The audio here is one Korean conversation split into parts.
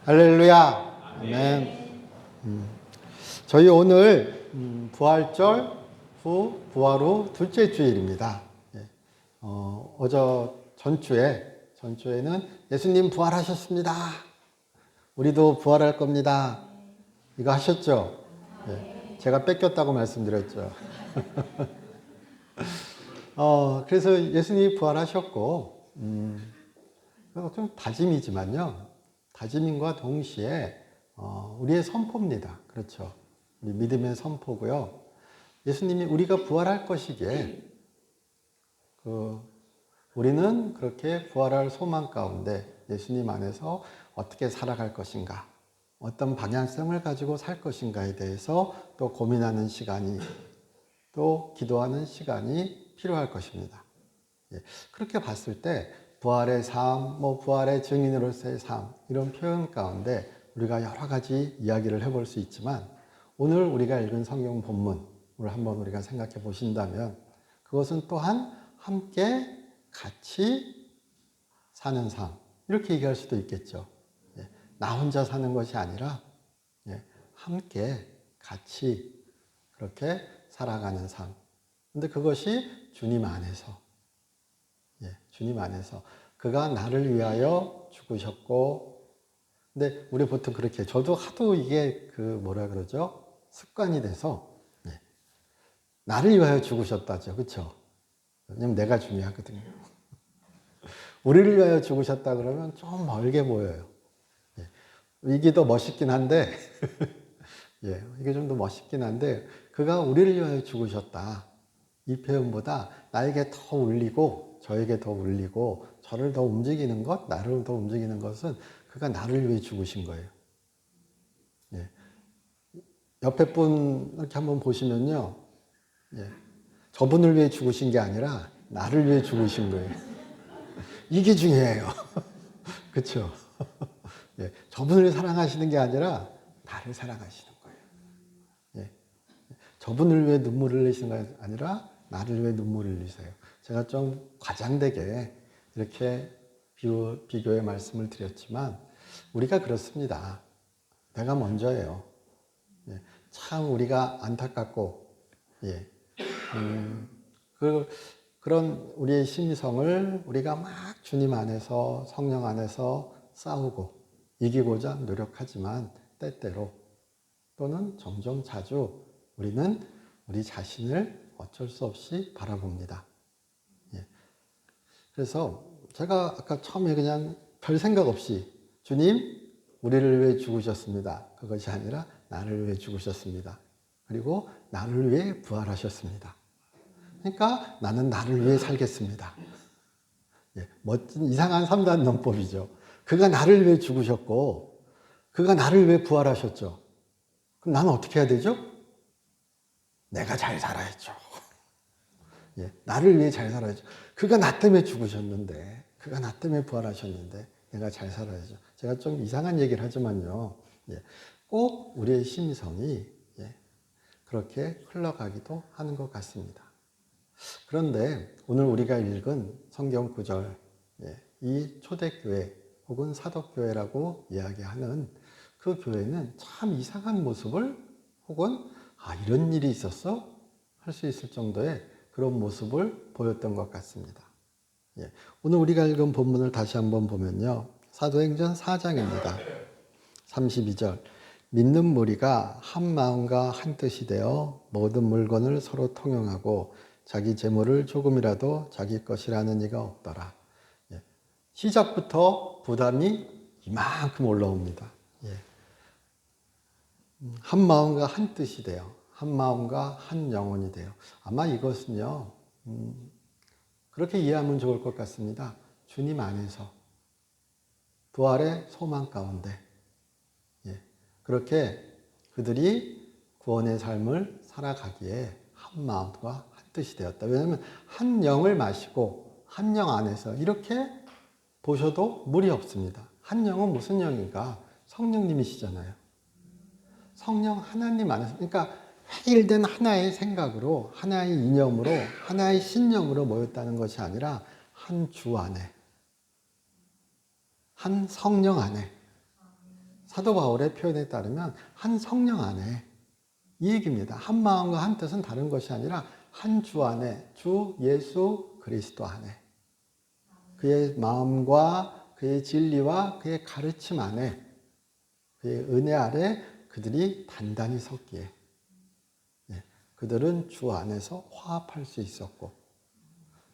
할렐루야. 아멘. 저희 오늘 부활절 후 부활 후 둘째 주일입니다. 전주에는 예수님 부활하셨습니다. 우리도 부활할 겁니다. 이거 하셨죠? 제가 뺏겼다고 말씀드렸죠. 그래서 예수님이 부활하셨고, 좀 다짐이지만요. 다짐인과 동시에 우리의 선포입니다. 그렇죠. 우리 믿음의 선포고요. 예수님이 우리가 부활할 것이기에 우리는 그렇게 부활할 소망 가운데 예수님 안에서 어떻게 살아갈 것인가, 어떤 방향성을 가지고 살 것인가에 대해서 또 고민하는 시간이, 또 기도하는 시간이 필요할 것입니다. 그렇게 봤을 때 부활의 삶, 부활의 증인으로서의 삶, 이런 표현 가운데 우리가 여러 가지 이야기를 해볼 수 있지만, 오늘 우리가 읽은 성경 본문을 한번 우리가 생각해 보신다면, 그것은 또한 함께 같이 사는 삶, 이렇게 얘기할 수도 있겠죠. 나 혼자 사는 것이 아니라 함께 같이 그렇게 살아가는 삶. 근데 그것이 주님 안에서, 주님 안에서 그가 나를 위하여 죽으셨고, 근데 우리 보통 그렇게, 저도 하도 이게 습관이 돼서 나를 위하여 죽으셨다죠. 그렇죠? 왜냐면 내가 중요하거든요. 우리를 위하여 죽으셨다 그러면 좀 멀게 보여요. 이게 더 멋있긴 한데 이게 좀 더 멋있긴 한데, 그가 우리를 위하여 죽으셨다, 이 표현보다 나에게 더 울리고 저에게 더 울리고 저를 더 움직이는 것, 나를 더 움직이는 것은 그가 나를 위해 죽으신 거예요. 옆에 분 이렇게 한번 보시면요, 저분을 위해 죽으신 게 아니라 나를 위해 죽으신 거예요. 이게 중요해요. 그렇죠? 저분을 사랑하시는 게 아니라 나를 사랑하시는 거예요. 저분을 위해 눈물을 흘리시는 게 아니라 나를 위해 눈물을 흘리세요. 제가 좀 과장되게 이렇게 비교의 말씀을 드렸지만, 우리가 그렇습니다. 내가 먼저예요. 참 우리가 안타깝고, 그런 우리의 심성을 우리가 막 주님 안에서, 성령 안에서 싸우고 이기고자 노력하지만, 때때로 또는 종종 자주 우리는 우리 자신을 어쩔 수 없이 바라봅니다. 그래서 제가 아까 처음에 그냥 별 생각 없이 주님, 우리를 위해 죽으셨습니다, 그것이 아니라 나를 위해 죽으셨습니다. 그리고 나를 위해 부활하셨습니다. 그러니까 나는 나를 위해 살겠습니다. 멋진 이상한 3단 논법이죠. 그가 나를 위해 죽으셨고 그가 나를 위해 부활하셨죠. 그럼 나는 어떻게 해야 되죠? 내가 잘 살아야죠. 나를 위해 잘 살아야죠. 그가 나 때문에 죽으셨는데, 그가 나 때문에 부활하셨는데 내가 잘 살아야죠. 제가 좀 이상한 얘기를 하지만요, 꼭 우리의 심성이 그렇게 흘러가기도 하는 것 같습니다. 그런데 오늘 우리가 읽은 성경 구절, 이 초대교회 혹은 사도교회라고 이야기하는 그 교회는 참 이상한 모습을, 혹은 이런 일이 있었어? 할 수 있을 정도의 그런 모습을 보였던 것 같습니다. 오늘 우리가 읽은 본문을 다시 한번 보면요, 사도행전 4장입니다. 32절. 믿는 무리가 한 마음과 한 뜻이 되어 모든 물건을 서로 통용하고 자기 재물을 조금이라도 자기 것이라는 이가 없더라. 시작부터 부담이 이만큼 올라옵니다. 한 마음과 한 뜻이 돼요. 한 마음과 한 영혼이 돼요. 아마 이것은요, 그렇게 이해하면 좋을 것 같습니다. 주님 안에서 부활의 소망 가운데 그렇게 그들이 구원의 삶을 살아가기에 한 마음과 한 뜻이 되었다. 왜냐하면 한 영을 마시고 한 영 안에서, 이렇게 보셔도 무리 없습니다. 한 영은 무슨 영인가? 성령님이시잖아요. 성령 하나님 안에서, 그러니까 해일된 하나의 생각으로, 하나의 이념으로, 하나의 신념으로 모였다는 것이 아니라 한 주 안에, 한 성령 안에 사도 바울의 표현에 따르면 한 성령 안에 이 얘기입니다. 한 마음과 한 뜻은 다른 것이 아니라 한 주 안에, 주 예수 그리스도 안에 그의 마음과 그의 진리와 그의 가르침 안에 그의 은혜 아래 그들이 단단히 섰기에 그들은 주 안에서 화합할 수 있었고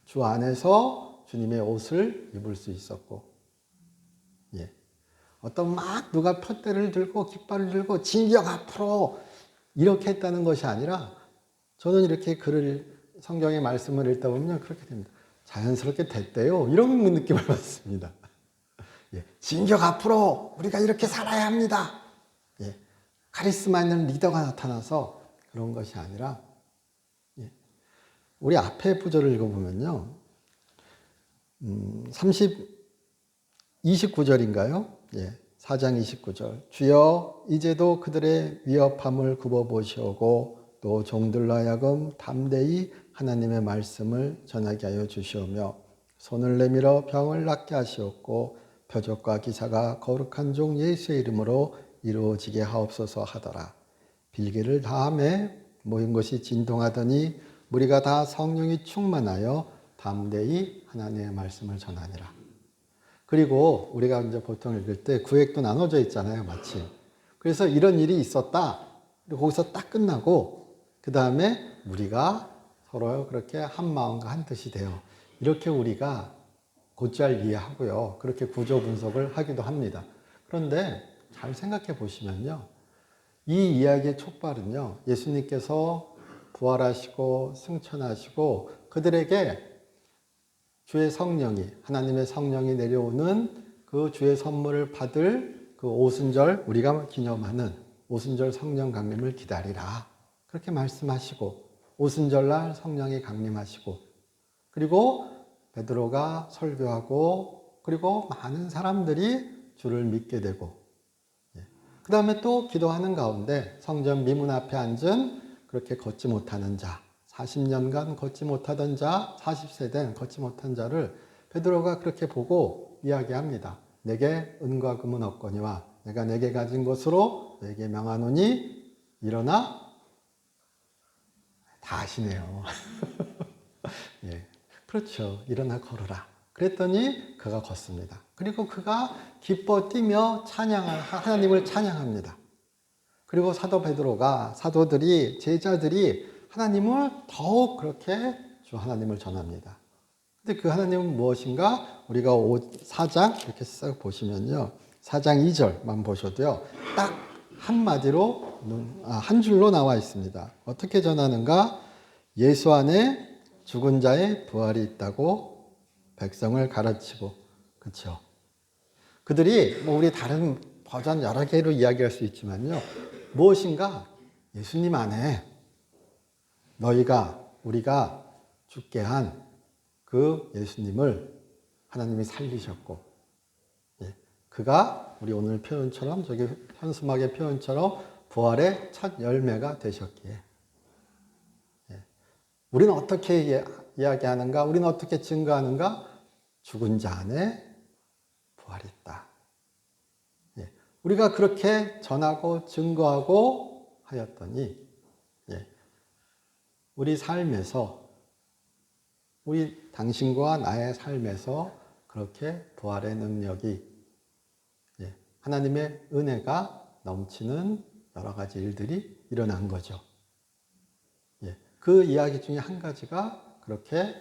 주 안에서 주님의 옷을 입을 수 있었고 어떤 막 누가 푯대를 들고 깃발을 들고 진격 앞으로 이렇게 했다는 것이 아니라 저는 이렇게 글을 성경의 말씀을 읽다 보면 그렇게 됩니다. 자연스럽게 됐대요. 이런 느낌을 받습니다. 진격 앞으로 우리가 이렇게 살아야 합니다. 카리스마 있는 리더가 나타나서 그런 것이 아니라 우리 앞에 구절을 읽어보면요. 29절인가요? 4장 29절. 주여 이제도 그들의 위협함을 굽어보시오고 또 종들로 하여금 담대히 하나님의 말씀을 전하게 하여 주시오며 손을 내밀어 병을 낫게 하시옵고 표적과 기사가 거룩한 종 예수의 이름으로 이루어지게 하옵소서 하더라. 빌기를 다함에 모인 것이 진동하더니 무리가 다 성령이 충만하여 담대히 하나님의 말씀을 전하니라. 그리고 우리가 이제 보통 읽을 때 구획도 나눠져 있잖아요, 마치. 그래서 이런 일이 있었다. 그리고 거기서 딱 끝나고 그 다음에 우리가 서로 그렇게 한 마음과 한 뜻이 되어 이렇게 우리가 곧잘 이해하고요. 그렇게 구조 분석을 하기도 합니다. 그런데 잘 생각해 보시면요. 이 이야기의 촉발은요. 예수님께서 부활하시고 승천하시고 그들에게 주의 성령이 하나님의 성령이 내려오는 그 주의 선물을 받을 그 오순절 우리가 기념하는 오순절 성령 강림을 기다리라. 그렇게 말씀하시고 오순절날 성령이 강림하시고 그리고 베드로가 설교하고 그리고 많은 사람들이 주를 믿게 되고 그 다음에 또 기도하는 가운데 성전 미문 앞에 앉은 그렇게 걷지 못하는 자 40년간 걷지 못하던 자 40세 된 걷지 못한 자를 베드로가 그렇게 보고 이야기합니다. 내게 은과 금은 없거니와 내가 내게 가진 것으로 내게 명하노니 일어나 다 아시네요. 그렇죠. 일어나 걸으라. 그랬더니 그가 걷습니다. 그리고 그가 기뻐 뛰며 하나님을 찬양합니다. 그리고 사도 베드로가 사도들이 제자들이 하나님을 더욱 그렇게 주 하나님을 전합니다. 근데 그 하나님은 무엇인가? 우리가 4장 이렇게 싹 보시면요. 4장 2절만 보셔도요. 딱 한마디로 한 줄로 나와 있습니다. 어떻게 전하는가? 예수 안에 죽은 자의 부활이 있다고 백성을 가르치고 그렇죠. 그들이 우리 다른 버전 여러 개로 이야기할 수 있지만요. 무엇인가? 예수님 안에 우리가 죽게 한 그 예수님을 하나님이 살리셨고 그가 우리 오늘 표현처럼 저기 현수막의 표현처럼 부활의 첫 열매가 되셨기에 우리는 어떻게 이야기하는가? 우리는 어떻게 증거하는가? 죽은 자 안에 부활이 있다. 우리가 그렇게 전하고 증거하고 하였더니 우리 삶에서 우리 당신과 나의 삶에서 그렇게 부활의 능력이 하나님의 은혜가 넘치는 여러 가지 일들이 일어난 거죠. 그 이야기 중에 한 가지가 그렇게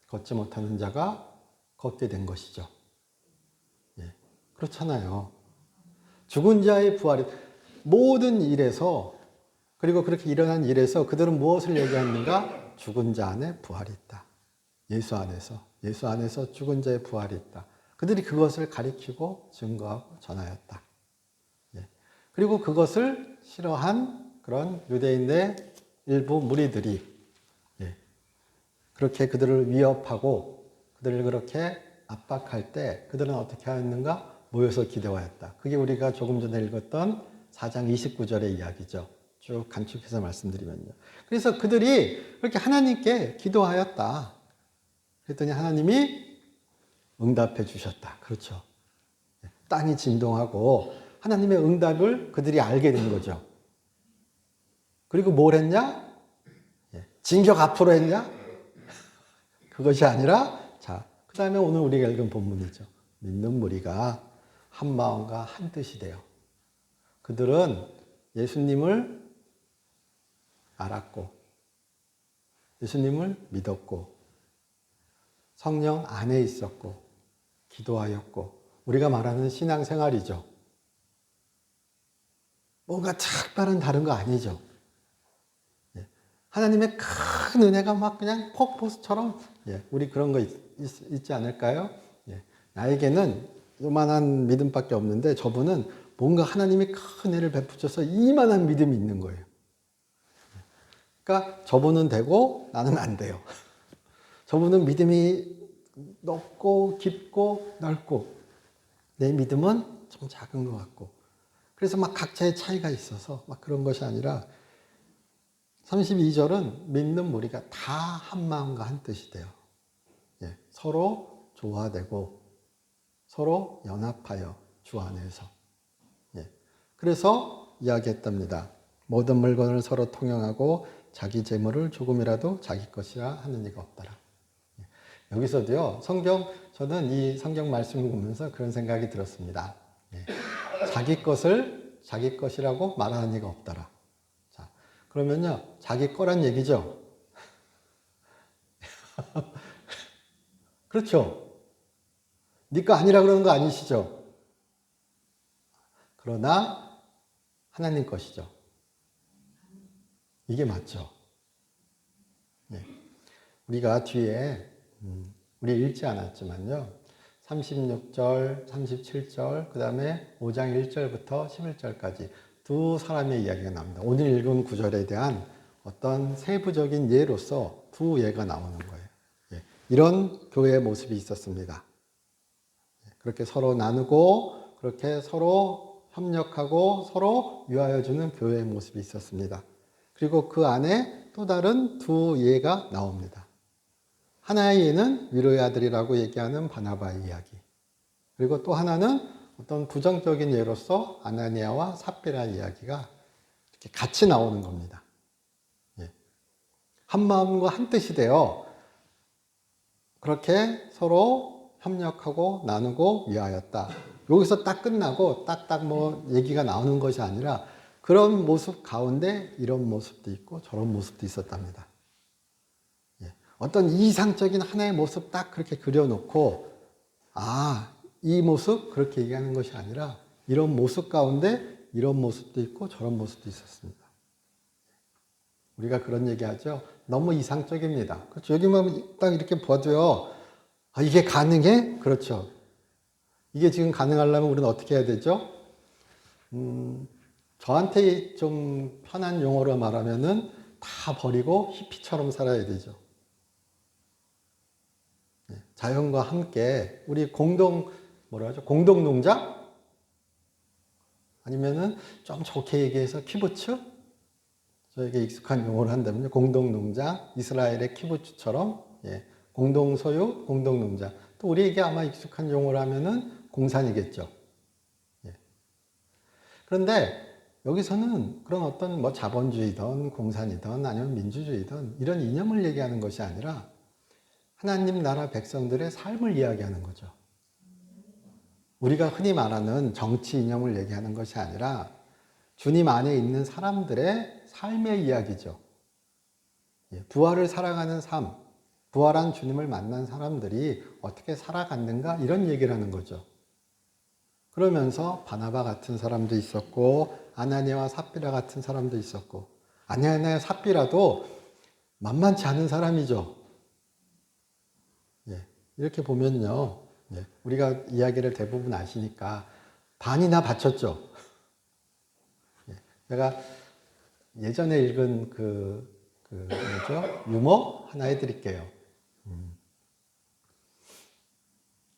걷지 못하는 자가 걷게 된 것이죠. 그렇잖아요. 죽은 자의 부활이 모든 일에서 그리고 그렇게 일어난 일에서 그들은 무엇을 얘기하는가? 죽은 자 안에 부활이 있다. 예수 안에서 죽은 자의 부활이 있다. 그들이 그것을 가리키고 증거하고 전하였다. 그리고 그것을 싫어한 그런 유대인의 일부 무리들이 그렇게 그들을 위협하고 그들을 그렇게 압박할 때 그들은 어떻게 하였는가? 모여서 기도하였다. 그게 우리가 조금 전에 읽었던 4장 29절의 이야기죠. 쭉 간축해서 말씀드리면요. 그래서 그들이 그렇게 하나님께 기도하였다. 그랬더니 하나님이 응답해 주셨다. 그렇죠. 땅이 진동하고 하나님의 응답을 그들이 알게 된 거죠. 그리고 뭘 했냐? 진격 앞으로 했냐? 그것이 아니라, 자, 그 다음에 오늘 우리가 읽은 본문이죠. 믿는 무리가 한 마음과 한 뜻이 돼요. 그들은 예수님을 알았고, 예수님을 믿었고, 성령 안에 있었고, 기도하였고, 우리가 말하는 신앙생활이죠. 뭔가 특별한 다른 거 아니죠. 하나님의 큰 은혜가 막 그냥 폭포수처럼, 우리 그런 거 있지 않을까요? 나에게는 요만한 믿음밖에 없는데 저분은 뭔가 하나님이 큰 은혜를 베푸셔서 이만한 믿음이 있는 거예요. 그러니까 저분은 되고 나는 안 돼요. 저분은 믿음이 높고 깊고 넓고 내 믿음은 좀 작은 것 같고, 그래서 막 각자의 차이가 있어서 막 그런 것이 아니라 32절은 믿는 무리가 다 한 마음과 한 뜻이 돼요. 서로 조화되고 서로 연합하여 주 안에서. 그래서 이야기했답니다. 모든 물건을 서로 통용하고 자기 재물을 조금이라도 자기 것이라 하는 이가 없더라. 여기서도요, 저는 이 성경 말씀을 보면서 그런 생각이 들었습니다. 자기 것을 자기 것이라고 말하는 이가 없더라. 자, 그러면요, 자기 거란 얘기죠. 그렇죠. 네 거 아니라 그러는 거 아니시죠? 그러나 하나님 것이죠. 이게 맞죠. 우리가 뒤에 우리 읽지 않았지만요, 36절, 37절, 그 다음에 5장 1절부터 11절까지 두 사람의 이야기가 나옵니다. 오늘 읽은 구절에 대한 어떤 세부적인 예로서 두 예가 나오는 거예요. 이런 교회의 모습이 있었습니다. 그렇게 서로 나누고 그렇게 서로 협력하고 서로 위하여주는 교회의 모습이 있었습니다. 그리고 그 안에 또 다른 두 예가 나옵니다. 하나의 예는 위로의 아들이라고 얘기하는 바나바의 이야기. 그리고 또 하나는 어떤 부정적인 예로서 아나니아와 삽비라의 이야기가 이렇게 같이 나오는 겁니다. 한 마음과 한 뜻이 되어 그렇게 서로 협력하고 나누고 위하였다. 여기서 딱 끝나고 딱딱 뭐 얘기가 나오는 것이 아니라 그런 모습 가운데 이런 모습도 있고 저런 모습도 있었답니다. 어떤 이상적인 하나의 모습 딱 그렇게 그려놓고, 아, 이 모습 그렇게 얘기하는 것이 아니라 이런 모습 가운데 이런 모습도 있고 저런 모습도 있었습니다. 우리가 그런 얘기하죠. 너무 이상적입니다. 그렇죠. 여기만 딱 이렇게 봐도요, 아, 이게 가능해? 그렇죠. 이게 지금 가능하려면 우리는 어떻게 해야 되죠? 저한테 좀 편한 용어로 말하면은 다 버리고 히피처럼 살아야 되죠. 자연과 함께 우리 공동농장? 아니면은 좀 좋게 얘기해서 키부츠? 저에게 익숙한 용어를 한다면요, 공동농장, 이스라엘의 키부츠처럼, 공동소유, 공동농장. 또 우리에게 아마 익숙한 용어를 하면은 공산이겠죠. 그런데 여기서는 그런 어떤 뭐 자본주의든 공산이든 아니면 민주주의든 이런 이념을 얘기하는 것이 아니라 하나님 나라 백성들의 삶을 이야기하는 거죠. 우리가 흔히 말하는 정치 이념을 얘기하는 것이 아니라 주님 안에 있는 사람들의 삶의 이야기죠. 부활을 살아가는 삶, 부활한 주님을 만난 사람들이 어떻게 살아갔는가 이런 얘기를 하는 거죠. 그러면서 바나바 같은 사람도 있었고 아나니아와 삽비라 같은 사람도 있었고, 아나니아와 삽비라도 만만치 않은 사람이죠. 이렇게 보면요, 우리가 이야기를 대부분 아시니까 반이나 바쳤죠. 제가 예전에 읽은 뭐죠? 유머 하나 해드릴게요.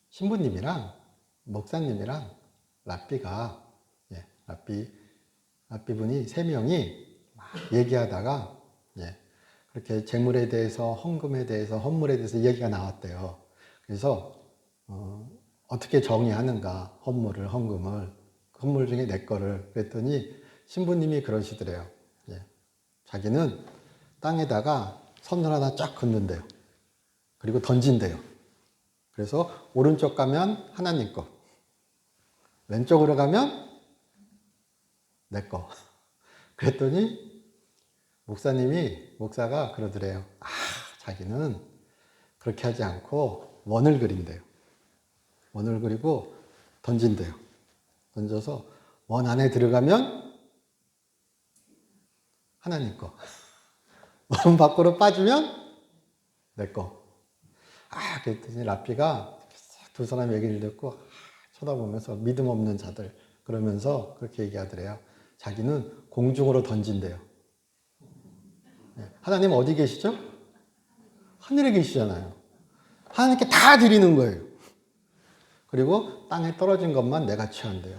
신부님이랑 목사님이랑 랍비가, 랍비 분이 세 명이 막 얘기하다가, 그렇게 재물에 대해서, 헌금에 대해서, 헌물에 대해서 이야기가 나왔대요. 그래서 어떻게 정의하는가, 헌물을, 헌금을. 건물 중에 내 거를. 그랬더니 신부님이 그러시더래요. 예. 자기는 땅에다가 선을 하나 쫙 긋는데요. 그리고 던진대요. 그래서 오른쪽 가면 하나님 거, 왼쪽으로 가면 내 거. 그랬더니 목사가 그러더래요. 자기는 그렇게 하지 않고 원을 그린대요. 원을 그리고 던진대요. 던져서 원 안에 들어가면 하나님 거. 원 밖으로 빠지면 내 거. 그랬더니 라피가 두 사람 얘기를 듣고 쳐다보면서 믿음 없는 자들 그러면서 그렇게 얘기하더래요. 자기는 공중으로 던진대요. 하나님 어디 계시죠? 하늘에 계시잖아요. 하나님께 다 드리는 거예요. 그리고 땅에 떨어진 것만 내가 취한대요.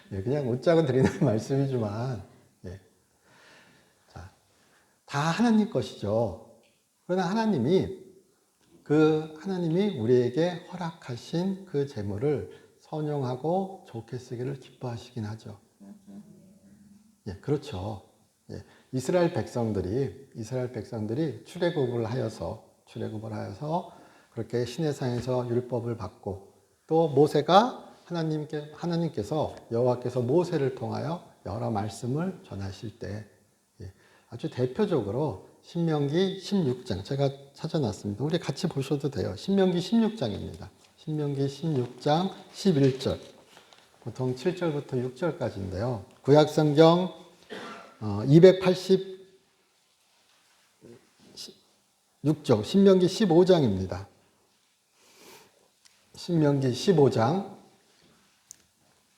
그냥 웃자고 드리는 말씀이지만, 자, 다 하나님 것이죠. 그러나 하나님이 우리에게 허락하신 그 재물을 선용하고 좋게 쓰기를 기뻐하시긴 하죠. 그렇죠. 이스라엘 백성들이 출애굽을 하여서 그렇게 시내산에서 율법을 받고 또 모세가 하나님께서 여호와께서 모세를 통하여 여러 말씀을 전하실 때 아주 대표적으로 신명기 16장 제가 찾아놨습니다. 우리 같이 보셔도 돼요. 신명기 16장입니다. 신명기 16장 11절 보통 7절부터 6절까지인데요. 구약성경 286쪽 신명기 15장입니다. 신명기 15장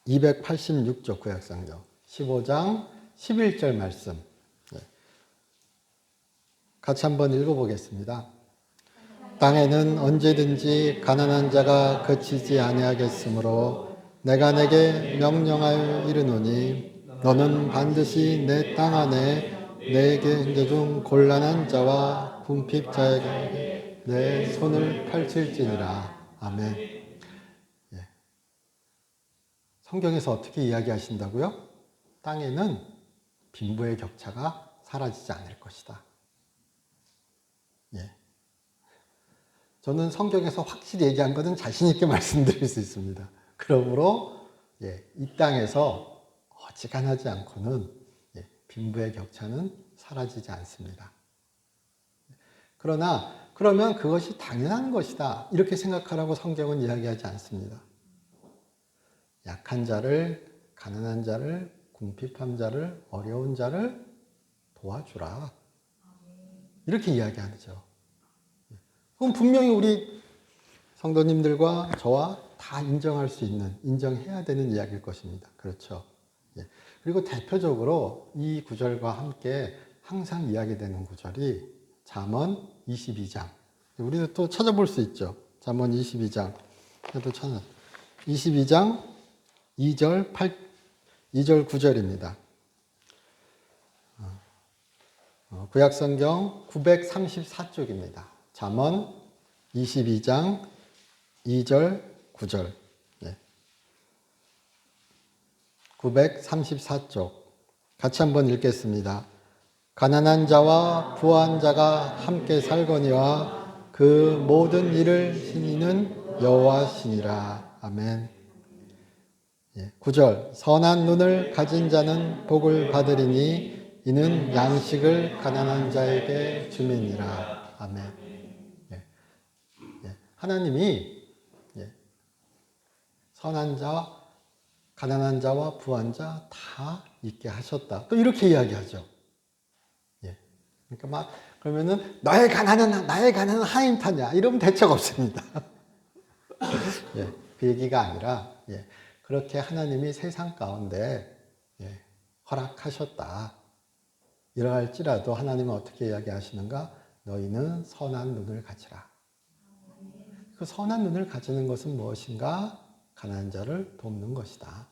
286쪽 구약성경 15장 11절 말씀 같이 한번 읽어보겠습니다. 땅에는 언제든지 가난한 자가 그치지 아니하겠으므로 내가 내게 명령하여 이르노니 너는 반드시 내 땅 안에 내 계 중 곤란한 자와 궁핍자에게 내 손을 펼칠지니라. 아멘. 성경에서 어떻게 이야기하신다고요? 땅에는 빈부의 격차가 사라지지 않을 것이다. 저는 성경에서 확실히 얘기한 것은 자신 있게 말씀드릴 수 있습니다. 그러므로 이 땅에서 어지간하지 않고는 빈부의 격차는 사라지지 않습니다. 그러면 그것이 당연한 것이다 이렇게 생각하라고 성경은 이야기하지 않습니다. 약한 자를, 가난한 자를, 궁핍한 자를, 어려운 자를 도와주라 이렇게 이야기하죠. 그럼 분명히 우리 성도님들과 저와 다 인정해야 되는 이야기일 것입니다. 그렇죠. 그리고 대표적으로 이 구절과 함께 항상 이야기되는 구절이 잠언 22장. 우리도 또 찾아볼 수 있죠. 잠언 22장. 22장 2절 9절입니다. 구약성경 934쪽입니다. 잠언 22장 2절 9절 934쪽 같이 한번 읽겠습니다. 가난한 자와 부한 자가 함께 살거니와 그 모든 일을 신이는 여호와시니라. 아멘. 9절 선한 눈을 가진 자는 복을 받으리니 이는 양식을 가난한 자에게 주민이라. 아멘. 하나님이 선한 자, 가난한 자와 부한 자 다 있게 하셨다. 또 이렇게 이야기하죠. 그러니까 그러면은 나의 가난은 하나님 탓이야 이러면 대책 없습니다. 그 얘기가 아니라 그렇게 하나님이 세상 가운데 허락하셨다. 이러할지라도 하나님은 어떻게 이야기하시는가? 너희는 선한 눈을 가지라. 그 선한 눈을 가지는 것은 무엇인가? 가난한 자를 돕는 것이다.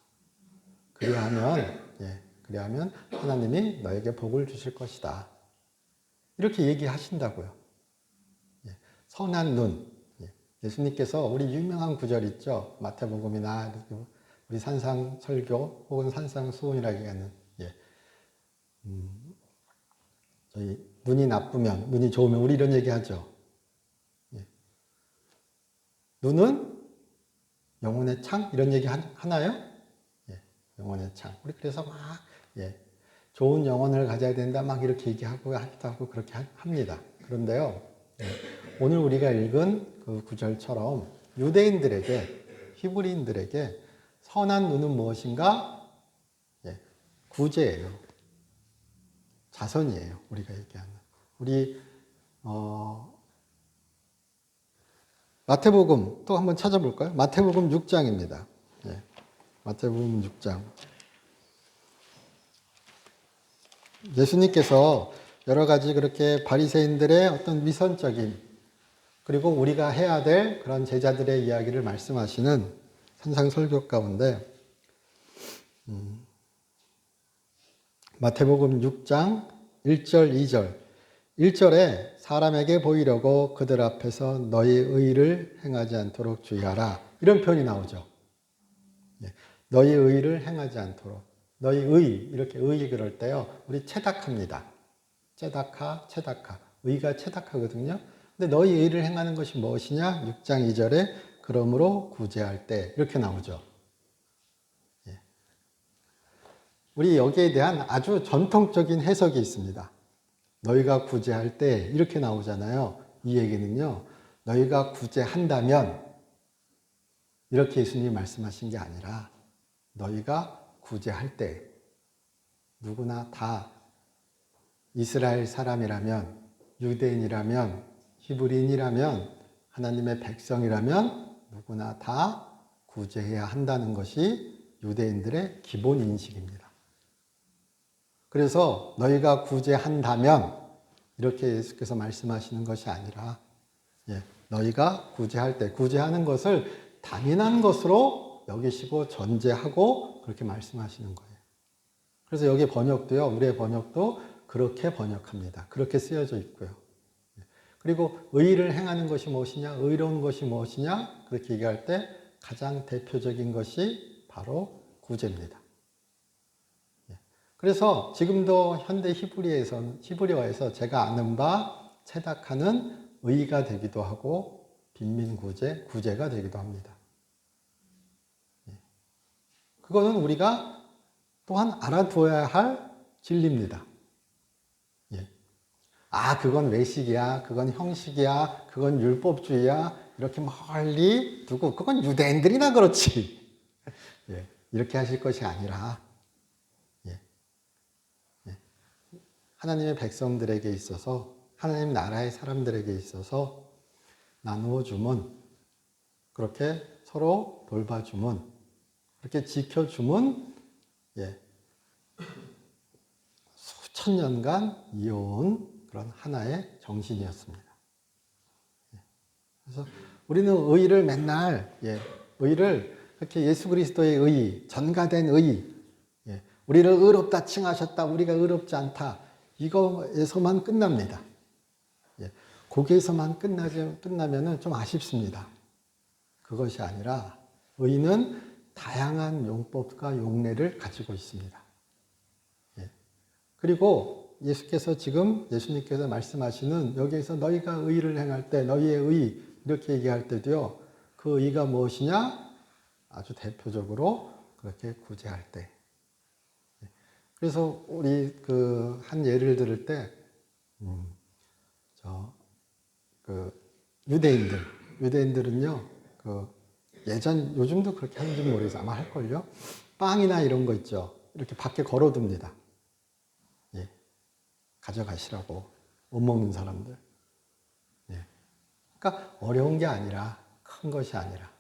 그리하면 하나님이 너에게 복을 주실 것이다. 이렇게 얘기하신다고요. 선한 눈. 예수님께서 우리 유명한 구절 있죠. 마태복음이나 우리 산상 설교 혹은 산상 수훈이라고 하는, 예. 저희 눈이 나쁘면, 눈이 좋으면 우리 이런 얘기 하죠. 예. 눈은 영혼의 창? 이런 얘기 하나요? 예. 영혼의 창. 우리 그래서 막, 예. 좋은 영혼을 가져야 된다. 막 이렇게 얘기하고 하기도 하고 그렇게 합니다. 그런데요. 예. 오늘 우리가 읽은 그 구절처럼 유대인들에게, 히브리인들에게 선한 눈은 무엇인가? 예. 구제예요. 자선이에요. 우리가 얘기하는. 우리 마태복음 또 한번 찾아볼까요? 마태복음 6장입니다. 예. 마태복음 6장. 예수님께서 여러 가지 그렇게 바리새인들의 어떤 위선적인 그리고 우리가 해야 될 그런 제자들의 이야기를 말씀하시는 산상설교 가운데 마태복음 6장 1절 2절 1절에 사람에게 보이려고 그들 앞에서 너희 의를 행하지 않도록 주의하라 이런 표현이 나오죠. 너희 의를 행하지 않도록 너희 의 이렇게 의 그럴 때요 우리 체닥합니다. 체닥하 체닥하 의가 체닥하거든요. 근데 너희 의를 행하는 것이 무엇이냐? 6장 2절에 그러므로 구제할 때 이렇게 나오죠. 예. 우리 여기에 대한 아주 전통적인 해석이 있습니다. 너희가 구제할 때 이렇게 나오잖아요. 이 얘기는요. 너희가 구제한다면 이렇게 예수님이 말씀하신 게 아니라 너희가 구제할 때 누구나 다 이스라엘 사람이라면 유대인이라면 히브리인이라면 하나님의 백성이라면 누구나 다 구제해야 한다는 것이 유대인들의 기본 인식입니다. 그래서 너희가 구제한다면 이렇게 예수께서 말씀하시는 것이 아니라 너희가 구제할 때 구제하는 것을 당연한 것으로 여기시고 전제하고 그렇게 말씀하시는 거예요. 그래서 여기 번역도요. 우리의 번역도 그렇게 번역합니다. 그렇게 쓰여져 있고요. 그리고 의를 행하는 것이 무엇이냐, 의로운 것이 무엇이냐 그렇게 얘기할 때 가장 대표적인 것이 바로 구제입니다. 그래서 지금도 현대 히브리어에서 제가 아는 바 체닥하는 의가 되기도 하고 빈민구제, 구제가 되기도 합니다. 그거는 우리가 또한 알아두어야 할 진리입니다. 아, 그건 외식이야, 그건 형식이야, 그건 율법주의야, 이렇게 멀리 두고, 그건 유대인들이나 그렇지. 이렇게 하실 것이 아니라, 하나님의 백성들에게 있어서, 하나님 나라의 사람들에게 있어서 나누어 주면, 그렇게 서로 돌봐주면, 그렇게 지켜주면, 수천 년간 이어온 그런 하나의 정신이었습니다. 그래서 우리는 의를 맨날, 의를 이렇게 예수 그리스도의 의, 전가된 의, 우리를 의롭다 칭하셨다, 우리가 의롭지 않다, 이거에서만 끝납니다. 거기에서만 끝나면은 좀 아쉽습니다. 그것이 아니라 의는 다양한 용법과 용례를 가지고 있습니다. 그리고 예수님께서 말씀하시는 여기에서 너희가 의를 행할 때 너희의 의 이렇게 얘기할 때도요. 그 의가 무엇이냐? 아주 대표적으로 그렇게 구제할 때. 그래서 우리 한 예를 들을 때 유대인들은요. 요즘도 그렇게 하는지 모르겠어요. 아마 할걸요. 빵이나 이런 거 있죠. 이렇게 밖에 걸어둡니다. 가져가시라고 못 먹는 사람들. 그러니까 어려운 게 아니라 큰 것이 아니라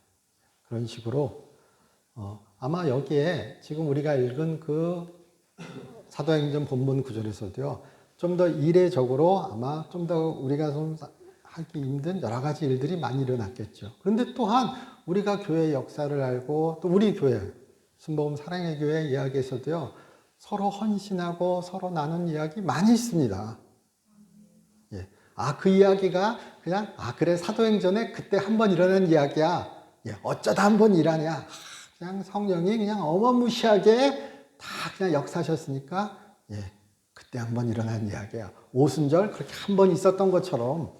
그런 식으로 아마 여기에 지금 우리가 읽은 그 사도행전 본문 구절에서도요. 좀 더 이례적으로 아마 좀 더 우리가 좀 하기 힘든 여러 가지 일들이 많이 일어났겠죠. 그런데 또한 우리가 교회의 역사를 알고 또 우리 교회 순복음 사랑의 교회 이야기에서도요. 서로 헌신하고 서로 나눈 이야기 많이 있습니다. 그 이야기가 그냥, 그래, 사도행전에 그때 한 번 일어난 이야기야. 어쩌다 한 번 일하냐. 그냥 성령이 그냥 어마무시하게 다 그냥 역사하셨으니까, 그때 한 번 일어난 이야기야. 오순절 그렇게 한 번 있었던 것처럼,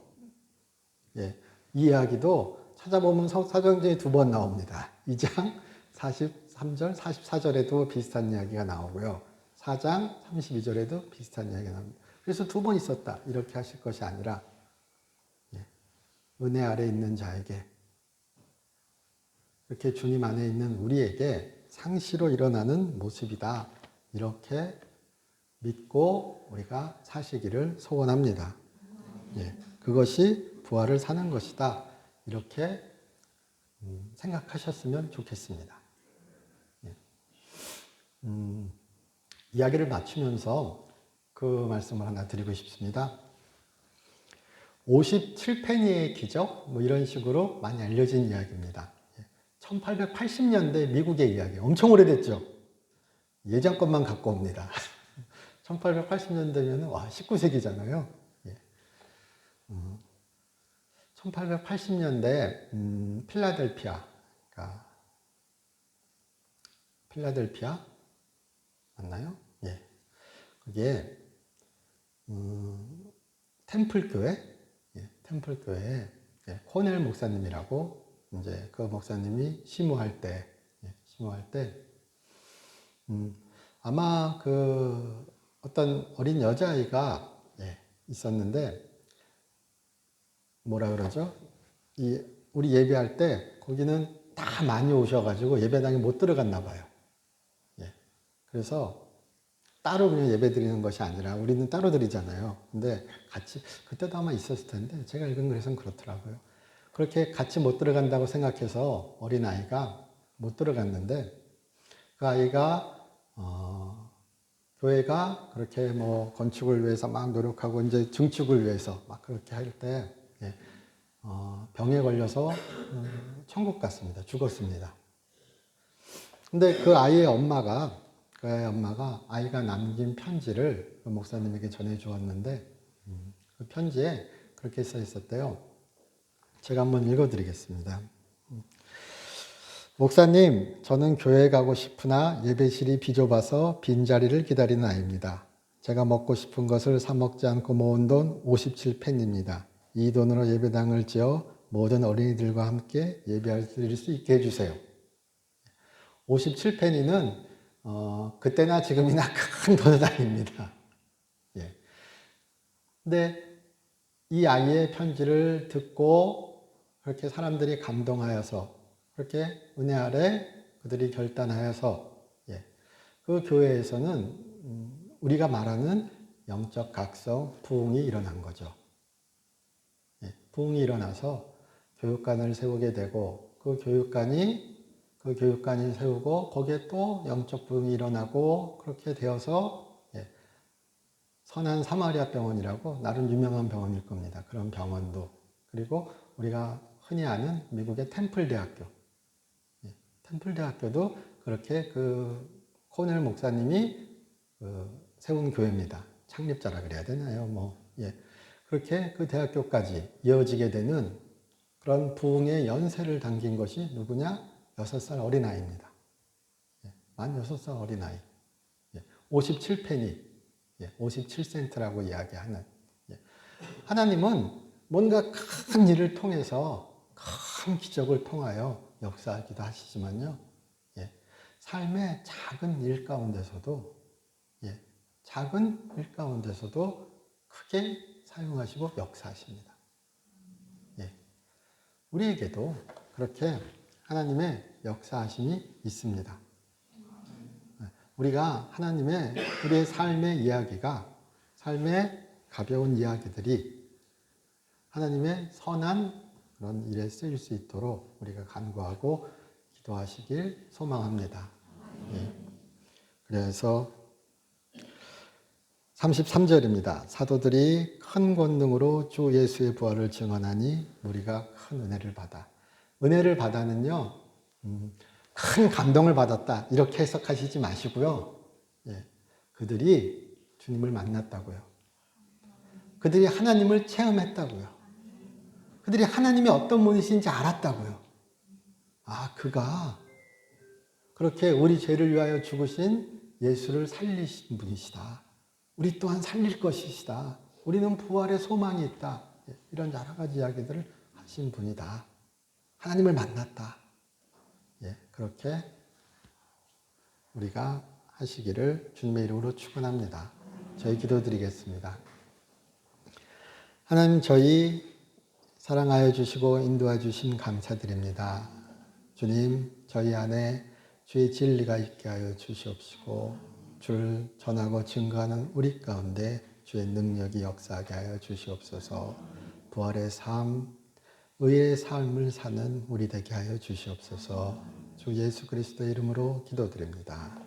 이 이야기도 찾아보면 사도행전에 2번 나옵니다. 2장 43절, 44절에도 비슷한 이야기가 나오고요. 4장 32절에도 비슷한 이야기가 나옵니다. 그래서 2번 있었다. 이렇게 하실 것이 아니라, 은혜 아래 있는 자에게, 이렇게 주님 안에 있는 우리에게 상시로 일어나는 모습이다. 이렇게 믿고 우리가 사시기를 소원합니다. 그것이 부활을 사는 것이다. 이렇게 생각하셨으면 좋겠습니다. 이야기를 마치면서 그 말씀을 하나 드리고 싶습니다. 57페니의 기적, 이런 식으로 많이 알려진 이야기입니다. 1880년대 미국의 이야기, 엄청 오래됐죠? 예전 것만 갖고 옵니다. 1880년대면 19세기잖아요. 1880년대 필라델피아 맞나요? 그게 템플교회 코넬 목사님이라고 이제 그 목사님이 심우할 때 아마 그 어떤 어린 여자아이가 있었는데 뭐라 그러죠? 우리 예배할 때 거기는 다 많이 오셔가지고 예배당에 못 들어갔나 봐요. 그래서 따로 그냥 예배 드리는 것이 아니라 우리는 따로 드리잖아요. 근데 같이 그때도 아마 있었을 텐데 제가 읽은 글에서는 그렇더라고요. 그렇게 같이 못 들어간다고 생각해서 어린 아이가 못 들어갔는데 그 아이가 교회가 그렇게 뭐 건축을 위해서 막 노력하고 이제 증축을 위해서 막 그렇게 할 때 병에 걸려서 천국 갔습니다. 죽었습니다. 근데 그 아이의 엄마가 아이가 남긴 편지를 그 목사님에게 전해 주었는데 그 편지에 그렇게 써 있었대요. 제가 한번 읽어 드리겠습니다. 목사님, 저는 교회 가고 싶으나 예배실이 비좁아서 빈자리를 기다리는 아이입니다. 제가 먹고 싶은 것을 사 먹지 않고 모은 돈 57펜입니다. 이 돈으로 예배당을 지어 모든 어린이들과 함께 예배할 수 있게 해주세요. 57페니는 그때나 지금이나 큰 돈은 아닙니다. 근데 이 아이의 편지를 듣고 그렇게 사람들이 감동하여서 그렇게 은혜 아래 그들이 결단하여서 그 교회에서는 우리가 말하는 영적 각성, 부흥이 일어난 거죠. 부흥이 일어나서 교육관을 세우게 되고 그 교육관이 세우고 거기에 또 영적 부흥이 일어나고 그렇게 되어서 선한 사마리아 병원이라고 나름 유명한 병원일 겁니다. 그런 병원도 그리고 우리가 흔히 아는 미국의 템플대학교도 그렇게 그 코넬 목사님이 세운 교회입니다. 창립자라 그래야 되나요? 그렇게 그 대학교까지 이어지게 되는 그런 부흥의 연세를 당긴 것이 누구냐? 6살 어린아이입니다. 만 6살 어린아이. 57페니, 57센트라고 이야기하는. 하나님은 뭔가 큰 일을 통해서 큰 기적을 통하여 역사하기도 하시지만요. 삶의 작은 일 가운데서도 크게 사용하시고 역사하십니다. 우리에게도 그렇게 하나님의 역사하심이 있습니다. 우리의 삶의 이야기가, 삶의 가벼운 이야기들이 하나님의 선한 그런 일에 쓰일 수 있도록 우리가 간구하고 기도하시길 소망합니다. 그래서 33절입니다. 사도들이 큰 권능으로 주 예수의 부활을 증언하니 우리가 큰 은혜를 받아. 은혜를 받아는요, 큰 감동을 받았다. 이렇게 해석하시지 마시고요. 그들이 주님을 만났다고요. 그들이 하나님을 체험했다고요. 그들이 하나님이 어떤 분이신지 알았다고요. 아, 그가 그렇게 우리 죄를 위하여 죽으신 예수를 살리신 분이시다. 우리 또한 살릴 것이시다. 우리는 부활의 소망이 있다. 이런 여러 가지 이야기들을 하신 분이다. 하나님을 만났다. 그렇게 우리가 하시기를 주님의 이름으로 축원합니다. 저희 기도드리겠습니다. 하나님, 저희 사랑하여 주시고 인도해 주신 감사드립니다. 주님, 저희 안에 주의 진리가 있게 하여 주시옵시고 주를 전하고 증거하는 우리 가운데 주의 능력이 역사하게 하여 주시옵소서. 부활의 삶, 의의 삶을 사는 우리 되게 하여 주시옵소서. 주 예수 그리스도의 이름으로 기도드립니다.